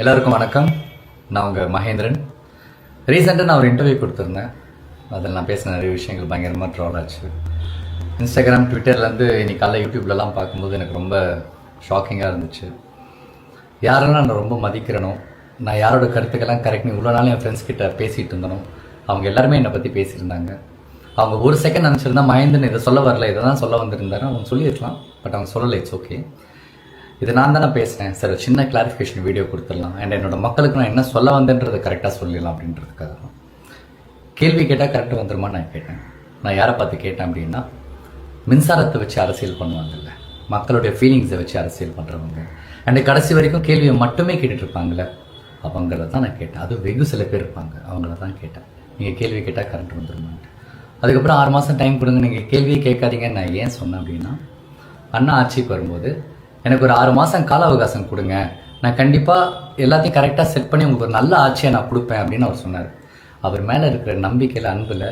எல்லாருக்கும் வணக்கம். நான் உங்கள் மகேந்திரன். ரீசெண்டாக நான் ஒரு இன்டர்வியூ கொடுத்துருந்தேன். அதில் நான் பேசின நிறைய விஷயங்கள் பயங்கரமாக ட்ரால் ஆச்சு. இன்ஸ்டாகிராம், ட்விட்டர்லேருந்து இன்னைக்கு காலைல யூடியூப்லலாம் பார்க்கும்போது எனக்கு ரொம்ப ஷாக்கிங்காக இருந்துச்சு. யாரெல்லாம் நான் ரொம்ப மதிக்கிறனோ, நான் யாரோட கருத்துக்கெல்லாம் கரெக்ட்னு இவ்வளோ நாள் என் ஃப்ரெண்ட்ஸ் கிட்ட பேசிகிட்டு இருந்தனோ, அவங்க எல்லாருமே என்னை பற்றி பேசியிருந்தாங்க. அவங்க ஒரு செகண்ட் நினச்சிருந்தா மகேந்திரன் இதை சொல்ல வரல, இதை தான் சொல்ல வந்திருந்தாரு அவங்க சொல்லியிருக்கலாம். பட் அவங்க சொல்லலை. It's okay. இது நான் தானே பேசினேன் சார், சின்ன கிளாரிஃபிகேஷன் வீடியோ கொடுத்துடலாம். அண்ட் என்னோட மக்களுக்கு நான் என்ன சொல்ல வந்தேன்றதை கரெக்டாக சொல்லிடலாம் அப்படின்றதுக்காக தான். கேள்வி கேட்டால் கரெக்டாக வந்துருமா நான் கேட்டேன். நான் யாரை பார்த்து கேட்டேன் அப்படின்னா, மின்சாரத்தை வச்சு அரசியல் பண்ணுவாங்கல்ல, மக்களுடைய ஃபீலிங்ஸை வச்சு அரசியல் பண்ணுறவங்க, அண்ட் கடைசி வரைக்கும் கேள்வியை மட்டுமே கேட்டுட்டு இருப்பாங்களே, அவங்கள தான் நான் கேட்டேன். அது வெகு சில பேர் இருப்பாங்க, அவங்கள தான் கேட்டேன். நீங்கள் கேள்வி கேட்டால் கரெக்ட் வந்துருமான்ட்டு. அதுக்கப்புறம் 6 மாதம் டைம் கொடுங்க, நீங்கள் கேள்வியே கேட்காதீங்கன்னு நான் ஏன் சொன்னேன் அப்படின்னா, அண்ணா ஆட்சிக்கு வரும்போது எனக்கு ஒரு 6 மாதம் கால அவகாசம் கொடுங்க, நான் கண்டிப்பாக எல்லாத்தையும் கரெக்டாக செட் பண்ணி உங்களுக்கு ஒரு நல்ல ஆட்சியை நான் கொடுப்பேன் அப்படின்னு அவர் சொன்னார். அவர் மேலே இருக்கிற நம்பிக்கையில், அன்பில்,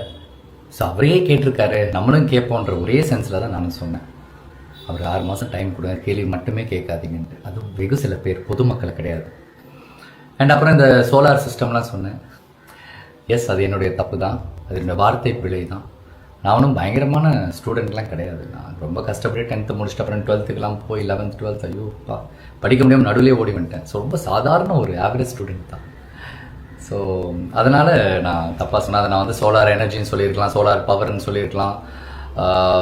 ஸோ அவரே கேட்டிருக்காரு, நம்மளும் கேட்போன்ற ஒரே சென்ஸில் தான் நான் சொன்னேன். அவர் 6 மாதம் டைம் கொடுங்க, கேள்வி மட்டுமே கேட்காதீங்கன்ட்டு. அதுவும் வெகு சில பேர், பொதுமக்கள் கிடையாது. அண்ட் அப்புறம் இந்த சோலார் சிஸ்டம்லாம் சொன்னேன். எஸ், அது என்னுடைய தப்பு தான், அது என்னோடய வார்த்தை பிழை தான். நானும் பயங்கரமான ஸ்டூடெண்ட்லாம் கிடையாது. நான் ரொம்ப கஷ்டப்பட்டு 10th முடிச்சுட்டு அப்புறம் 12th போய் 11th 12th ஐயோப்பா படிக்க முடியாமல் நடுவிலே ஓடி வந்துட்டேன். ஸோ ரொம்ப சாதாரண ஒரு ஆவரேஜ் ஸ்டூடெண்ட் தான். ஸோ அதனால் நான் தப்பாக சொன்னேன். அதை நான் வந்து சோலார் எனர்ஜின்னு சொல்லியிருக்கலாம், சோலார் பவர்னு சொல்லியிருக்கலாம்,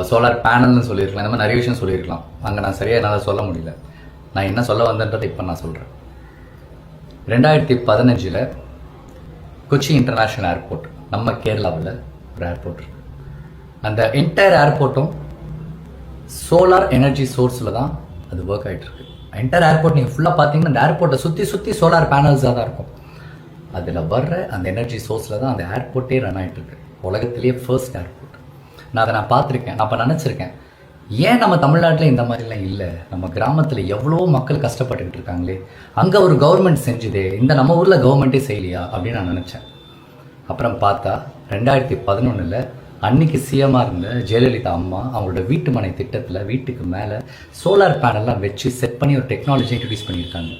சோலார் பேனல்னு சொல்லியிருக்கலாம், இந்த மாதிரி நிறைய விஷயம் சொல்லியிருக்கலாம். அங்கே நான் சரியாக என்னால் சொல்ல முடியல. நான் என்ன சொல்ல வந்தேன்றதை இப்போ நான் சொல்கிறேன். 2015 கொச்சி இன்டர்நேஷ்னல் ஏர்போர்ட், நம்ம கேரளாவில் ஒரு ஏர்போர்ட் இருக்குது. அந்த என்டையர் ஏர்போர்ட்டும் சோலார் எனர்ஜி சோர்ஸில் தான் அது ஒர்க் ஆகிட்டு இருக்கு. என்டையர் ஏர்போர்ட் நீங்கள் ஃபுல்லாக பார்த்தீங்கன்னா அந்த ஏர்போர்ட்டை சுற்றி சோலார் பேனல்ஸாக தான் இருக்கும். அதில் வர்ற அந்த எனர்ஜி சோர்ஸில் தான் அந்த ஏர்போர்ட்டே ரன் ஆகிட்டு இருக்கு. உலகத்திலேயே ஃபர்ஸ்ட் ஏர்போர்ட். நான் அதை பார்த்துருக்கேன். நான் அப்போ நினச்சிருக்கேன், ஏன் நம்ம தமிழ்நாட்டில் இந்த மாதிரிலாம் இல்லை, நம்ம கிராமத்தில் எவ்வளோ மக்கள் கஷ்டப்பட்டுக்கிட்டு இருக்காங்களே, அங்கே ஒரு கவர்மெண்ட் செஞ்சுதே, இந்த நம்ம ஊரில் கவர்மெண்ட்டே செய்யலையா அப்படின்னு நான் நினச்சேன். அப்புறம் பார்த்தா 2011 அன்னைக்கு சிஎம்மாக இருந்த ஜெயலலிதா அம்மா அவங்களோட வீட்டு மனை திட்டத்தில் வீட்டுக்கு மேலே சோலார் பேனல்லாம் வச்சு செட் பண்ணி ஒரு டெக்னாலஜி இன்ட்ரடியூஸ் பண்ணியிருக்காங்க.